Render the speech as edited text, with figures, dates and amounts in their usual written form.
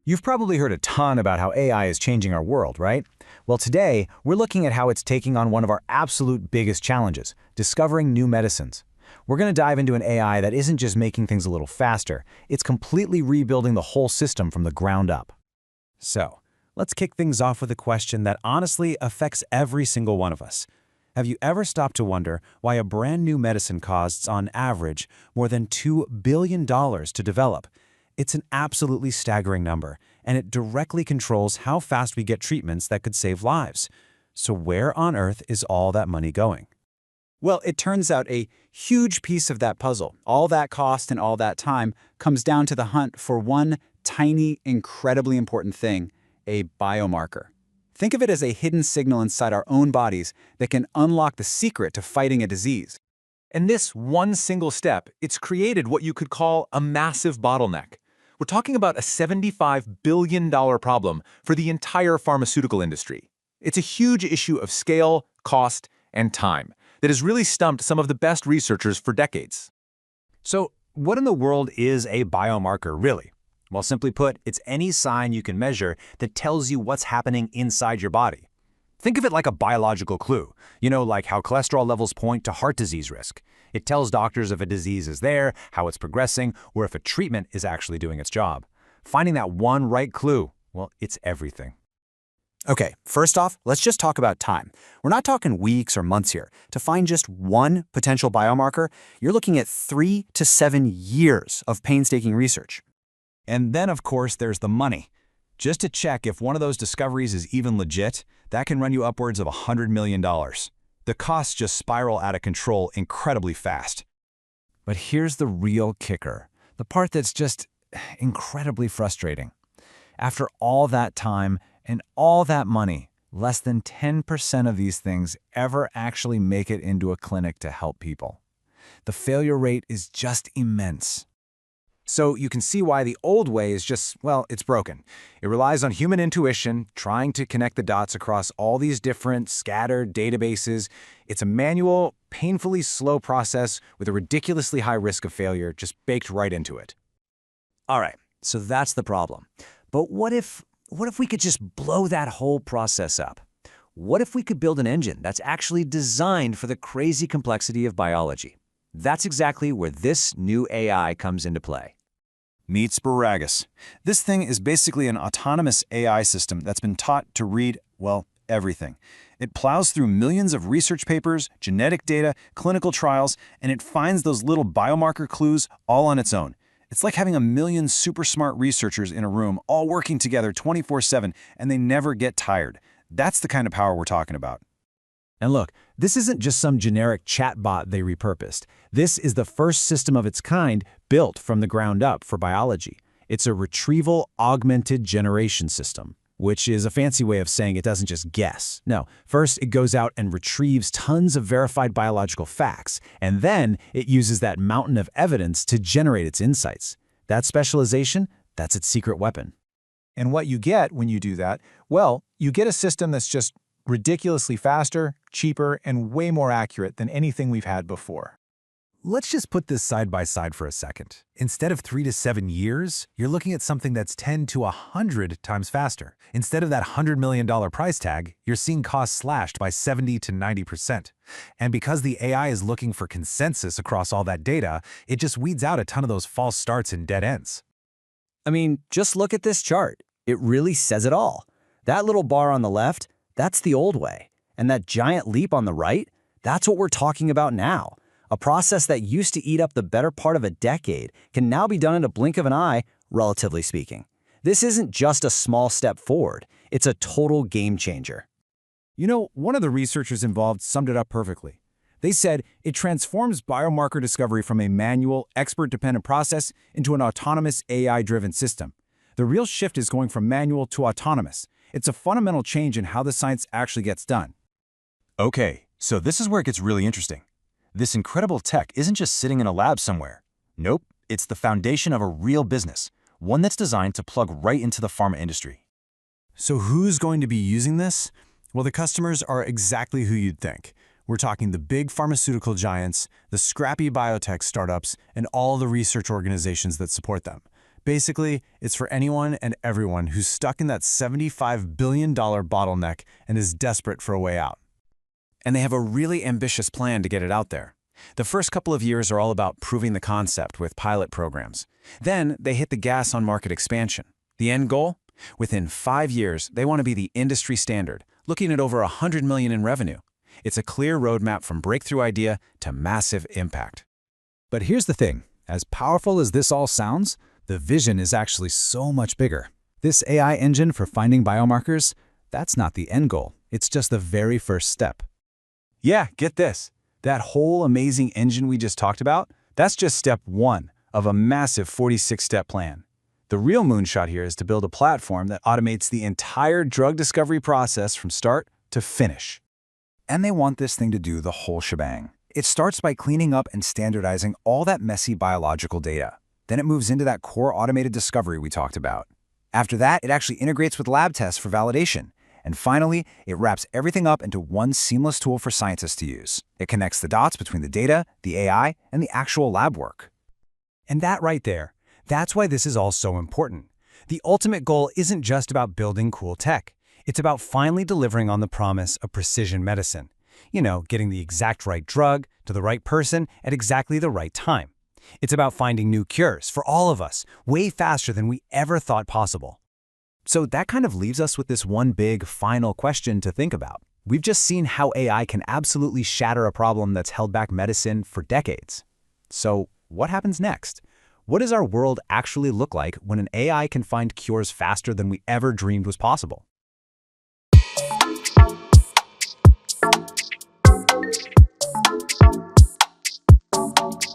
You've probably heard a ton about how AI is changing our world, right? Well, today, we're looking at how it's taking on one of our absolute biggest challenges, discovering new medicines. We're going to dive into an AI that isn't just making things a little faster, it's completely rebuilding the whole system from the ground up. So, let's kick things off with a question that honestly affects every single one of us. Have you ever stopped to wonder why a brand new medicine costs, on average, more than $2 billion to develop? It's an absolutely staggering number, and it directly controls how fast we get treatments that could save lives. So where on earth is all that money going? Well, it turns out a huge piece of that puzzle, all that cost and all that time, comes down to the hunt for one tiny, incredibly important thing, a biomarker. Think of it as a hidden signal inside our own bodies that can unlock the secret to fighting a disease. And this one single step, it's created what you could call a massive bottleneck. We're talking about a $75 billion problem for the entire pharmaceutical industry. It's a huge issue of scale, cost, and time that has really stumped some of the best researchers for decades. So, what in the world is a biomarker, really? Well, simply put, it's any sign you can measure that tells you what's happening inside your body. Think of it like a biological clue, like how cholesterol levels point to heart disease risk. It tells doctors if a disease is there, how it's progressing, or if a treatment is actually doing its job. Finding that one right clue, well, it's everything. Okay, first off, let's just talk about time. We're not talking weeks or months here. To find just one potential biomarker, you're looking at 3 to 7 years of painstaking research. And then, of course, there's the money. Just to check if one of those discoveries is even legit, that can run you upwards of $100 million. The costs just spiral out of control incredibly fast. But here's the real kicker, the part that's just incredibly frustrating. After all that time and all that money, less than 10% of these things ever actually make it into a clinic to help people. The failure rate is just immense. So you can see why the old way is just, well, it's broken. It relies on human intuition, trying to connect the dots across all these different scattered databases. It's a manual, painfully slow process with a ridiculously high risk of failure just baked right into it. All right, so that's the problem. But what if we could just blow that whole process up? What if we could build an engine that's actually designed for the crazy complexity of biology? That's exactly where this new AI comes into play. Meets BiRAGAS. This thing is basically an autonomous AI system that's been taught to read, well, everything. It plows through millions of research papers, genetic data, clinical trials, and it finds those little biomarker clues all on its own. It's like having a million super smart researchers in a room all working together 24/7, and they never get tired. That's the kind of power we're talking about. And look, this isn't just some generic chatbot they repurposed. This is the first system of its kind built from the ground up for biology. It's a retrieval augmented generation system, which is a fancy way of saying it doesn't just guess. No, first it goes out and retrieves tons of verified biological facts, and then it uses that mountain of evidence to generate its insights. That specialization, that's its secret weapon. And what you get when you do that, well, you get a system that's just ridiculously faster, cheaper, and way more accurate than anything we've had before. Let's just put this side by side for a second. Instead of 3 to 7 years, you're looking at something that's 10 to 100 times faster. Instead of that $100 million price tag, you're seeing costs slashed by 70 to 90%. And because the AI is looking for consensus across all that data, it just weeds out a ton of those false starts and dead ends. I mean, just look at this chart. It really says it all. That little bar on the left, that's the old way. And that giant leap on the right, that's what we're talking about now. A process that used to eat up the better part of a decade can now be done in a blink of an eye, relatively speaking. This isn't just a small step forward. It's a total game changer. One of the researchers involved summed it up perfectly. They said it transforms biomarker discovery from a manual, expert-dependent process into an autonomous, AI-driven system. The real shift is going from manual to autonomous. It's a fundamental change in how the science actually gets done. Okay, so this is where it gets really interesting. This incredible tech isn't just sitting in a lab somewhere. Nope, it's the foundation of a real business, one that's designed to plug right into the pharma industry. So who's going to be using this? Well, the customers are exactly who you'd think. We're talking the big pharmaceutical giants, the scrappy biotech startups, and all the research organizations that support them. Basically, it's for anyone and everyone who's stuck in that $75 billion bottleneck and is desperate for a way out. And they have a really ambitious plan to get it out there. The first couple of years are all about proving the concept with pilot programs. Then they hit the gas on market expansion. The end goal? Within 5 years, they want to be the industry standard, looking at over $100 million in revenue. It's a clear roadmap from breakthrough idea to massive impact. But here's the thing. As powerful as this all sounds, the vision is actually so much bigger. This AI engine for finding biomarkers, that's not the end goal. It's just the very first step. Yeah, get this. That whole amazing engine we just talked about, that's just step 1 of a massive 46-step plan. The real moonshot here is to build a platform that automates the entire drug discovery process from start to finish. And they want this thing to do the whole shebang. It starts by cleaning up and standardizing all that messy biological data. Then it moves into that core automated discovery we talked about. After that, it actually integrates with lab tests for validation. And finally, it wraps everything up into one seamless tool for scientists to use. It connects the dots between the data, the AI, and the actual lab work. And that right there, that's why this is all so important. The ultimate goal isn't just about building cool tech. It's about finally delivering on the promise of precision medicine. You know, getting the exact right drug to the right person at exactly the right time. It's about finding new cures for all of us, way faster than we ever thought possible. So that kind of leaves us with this one big, final question to think about. We've just seen how AI can absolutely shatter a problem that's held back medicine for decades. So what happens next? What does our world actually look like when an AI can find cures faster than we ever dreamed was possible?